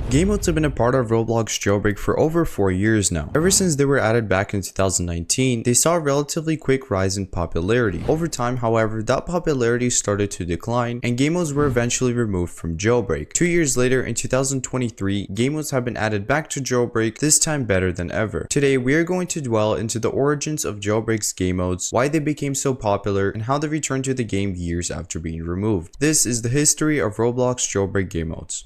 Gamemodes have been a part of Roblox Jailbreak for over 4 years now. Ever since they were added back in 2019, they saw a relatively quick rise in popularity. Over time, however, that popularity started to decline, and Gamemodes were eventually removed from Jailbreak. 2 years later, in 2023, Gamemodes have been added back to Jailbreak, this time better than ever. Today, we are going to dwell into the origins of Jailbreak's Gamemodes, why they became so popular, and how they returned to the game years after being removed. This is the history of Roblox Jailbreak Gamemodes.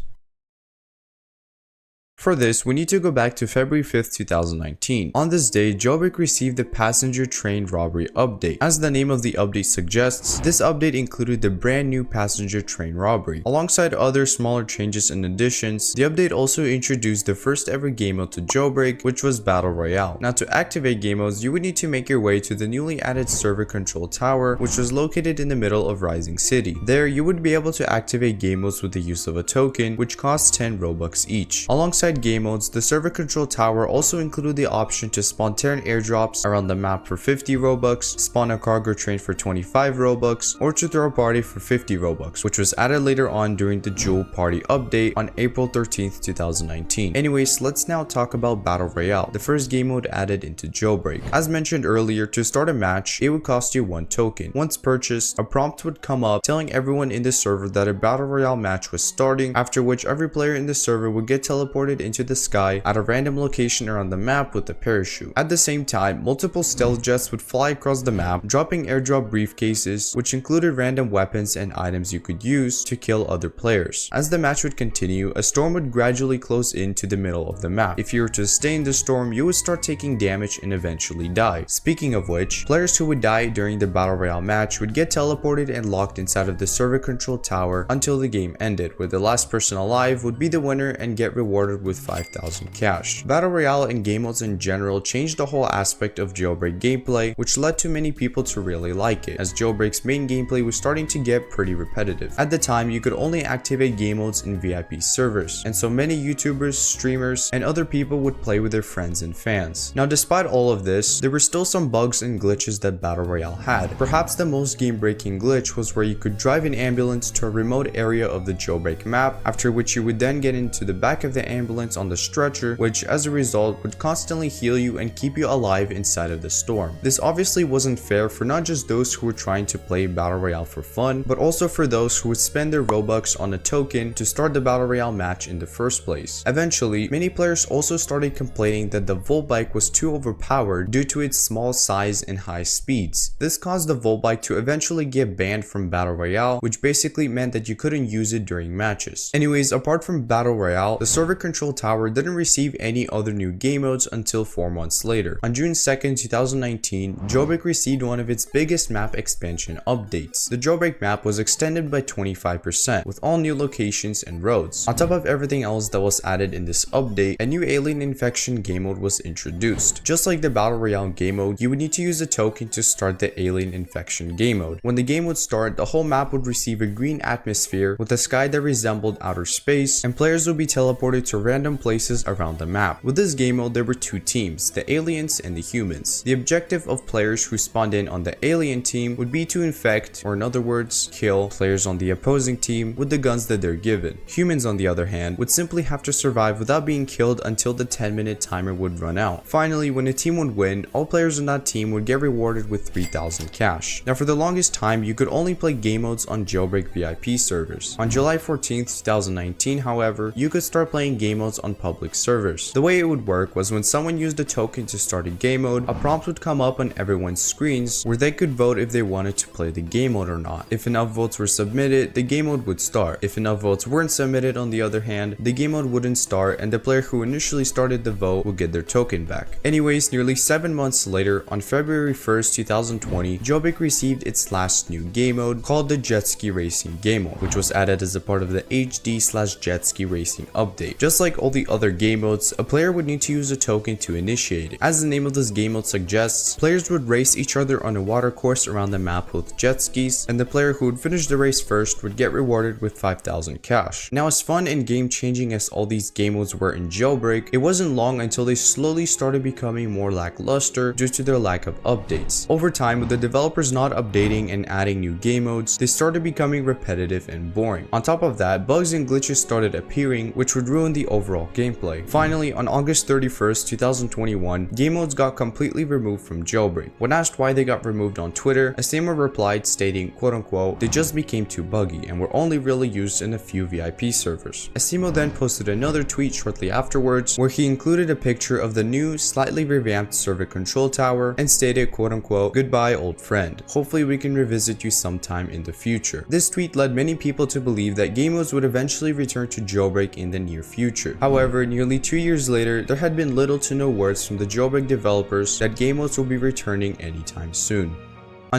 For this, we need to go back to February 5th, 2019. On this day, Jailbreak received the passenger train robbery update. As the name of the update suggests, this update included the brand new passenger train robbery. Alongside other smaller changes and additions, the update also introduced the first ever game mode to Jailbreak, which was Battle Royale. Now, to activate game modes, you would need to make your way to the newly added server control tower, which was located in the middle of Rising City. There, you would be able to activate game modes with the use of a token, which costs 10 Robux each. Alongside game modes, the server control tower also included the option to spawn 10 airdrops around the map for 50 Robux, spawn a cargo train for 25 Robux, or to throw a party for 50 Robux, which was added later on during the Jewel Party update on April 13th, 2019. Anyways, let's now talk about Battle Royale, the first game mode added into Jailbreak. As mentioned earlier, to start a match, it would cost you 1 token. Once purchased, a prompt would come up telling everyone in the server that a Battle Royale match was starting, after which every player in the server would get teleported into the sky at a random location around the map with a parachute. At the same time, multiple stealth jets would fly across the map, dropping airdrop briefcases, which included random weapons and items you could use to kill other players. As the match would continue, a storm would gradually close in to the middle of the map. If you were to stay in the storm, you would start taking damage and eventually die. Speaking of which, players who would die during the Battle Royale match would get teleported and locked inside of the server control tower until the game ended, where the last person alive would be the winner and get rewarded with 5,000 cash. Battle Royale and game modes in general changed the whole aspect of Jailbreak gameplay, which led to many people to really like it, as Jailbreak's main gameplay was starting to get pretty repetitive. At the time, you could only activate game modes in VIP servers, and so many YouTubers, streamers, and other people would play with their friends and fans. Now, despite all of this, there were still some bugs and glitches that Battle Royale had. Perhaps the most game-breaking glitch was where you could drive an ambulance to a remote area of the Jailbreak map, after which you would then get into the back of the ambulance on the stretcher, which as a result would constantly heal you and keep you alive inside of the storm. This obviously wasn't fair for not just those who were trying to play Battle Royale for fun, but also for those who would spend their Robux on a token to start the Battle Royale match in the first place. Eventually, many players also started complaining that the Volt Bike was too overpowered due to its small size and high speeds. This caused the Volt Bike to eventually get banned from Battle Royale, which basically meant that you couldn't use it during matches. Anyways, apart from Battle Royale, the server control tower didn't receive any other new game modes until 4 months later. On June 2nd, 2019, Jailbreak received one of its biggest map expansion updates. The Jailbreak map was extended by 25%, with all new locations and roads. On top of everything else that was added in this update, a new alien infection game mode was introduced. Just like the Battle Royale game mode, you would need to use a token to start the alien infection game mode. When the game would start, the whole map would receive a green atmosphere with a sky that resembled outer space, and players would be teleported to random places around the map. With this game mode, there were 2 teams, the aliens and the humans. The objective of players who spawned in on the alien team would be to infect, or in other words, kill players on the opposing team with the guns that they're given. Humans, on the other hand, would simply have to survive without being killed until the 10-minute timer would run out. Finally, when a team would win, all players on that team would get rewarded with 3,000 cash. Now, for the longest time, you could only play game modes on Jailbreak VIP servers. On July 14th, 2019, however, you could start playing game modes on public servers. The way it would work was when someone used a token to start a game mode, a prompt would come up on everyone's screens where they could vote if they wanted to play the game mode or not. If enough votes were submitted, the game mode would start. If enough votes weren't submitted, on the other hand, the game mode wouldn't start, and the player who initially started the vote would get their token back. Anyways, nearly 7 months later, on February 1st, 2020, Jailbreak received its last new game mode called the Jet Ski Racing Game Mode, which was added as a part of the HD/Jet Ski Racing update. Just like all the other game modes, a player would need to use a token to initiate it. As the name of this game mode suggests, players would race each other on a water course around the map with jet skis, and the player who would finish the race first would get rewarded with 5,000 cash. Now, as fun and game changing as all these game modes were in Jailbreak, it wasn't long until they slowly started becoming more lackluster due to their lack of updates. Over time, with the developers not updating and adding new game modes, they started becoming repetitive and boring. On top of that, bugs and glitches started appearing, which would ruin the overall overall gameplay. Finally, on August 31st, 2021, Gamemodes got completely removed from Jailbreak. When asked why they got removed on Twitter, Asimo replied stating, quote unquote, "They just became too buggy and were only really used in a few VIP servers." Asimo then posted another tweet shortly afterwards where he included a picture of the new, slightly revamped server control tower and stated, quote unquote, "Goodbye old friend. Hopefully we can revisit you sometime in the future." This tweet led many people to believe that Gamemodes would eventually return to Jailbreak in the near future. However, nearly 2 years later, there had been little to no words from the Jailbreak developers that Gamemodes will be returning anytime soon.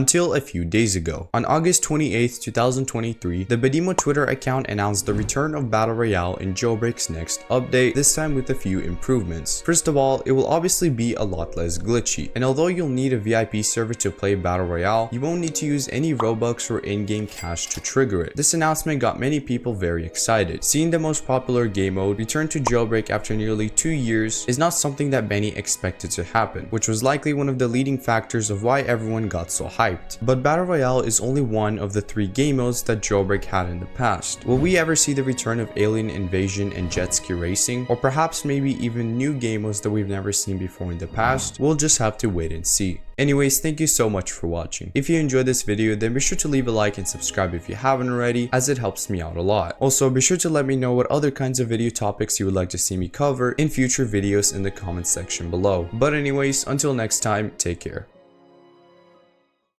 Until a few days ago. On August 28th, 2023, the Bedimo Twitter account announced the return of Battle Royale in Jailbreak's next update, this time with a few improvements. First of all, it will obviously be a lot less glitchy, and although you'll need a VIP server to play Battle Royale, you won't need to use any Robux or in-game cash to trigger it. This announcement got many people very excited. Seeing the most popular game mode return to Jailbreak after nearly 2 years is not something that many expected to happen, which was likely one of the leading factors of why everyone got so hyped. But Battle Royale is only one of the 3 game modes that Jailbreak had in the past. Will we ever see the return of Alien Invasion and jet ski racing? Or perhaps maybe even new game modes that we've never seen before in the past? We'll just have to wait and see. Anyways, thank you so much for watching. If you enjoyed this video, then be sure to leave a like and subscribe if you haven't already, as it helps me out a lot. Also, be sure to let me know what other kinds of video topics you would like to see me cover in future videos in the comments section below. But anyways, until next time, take care.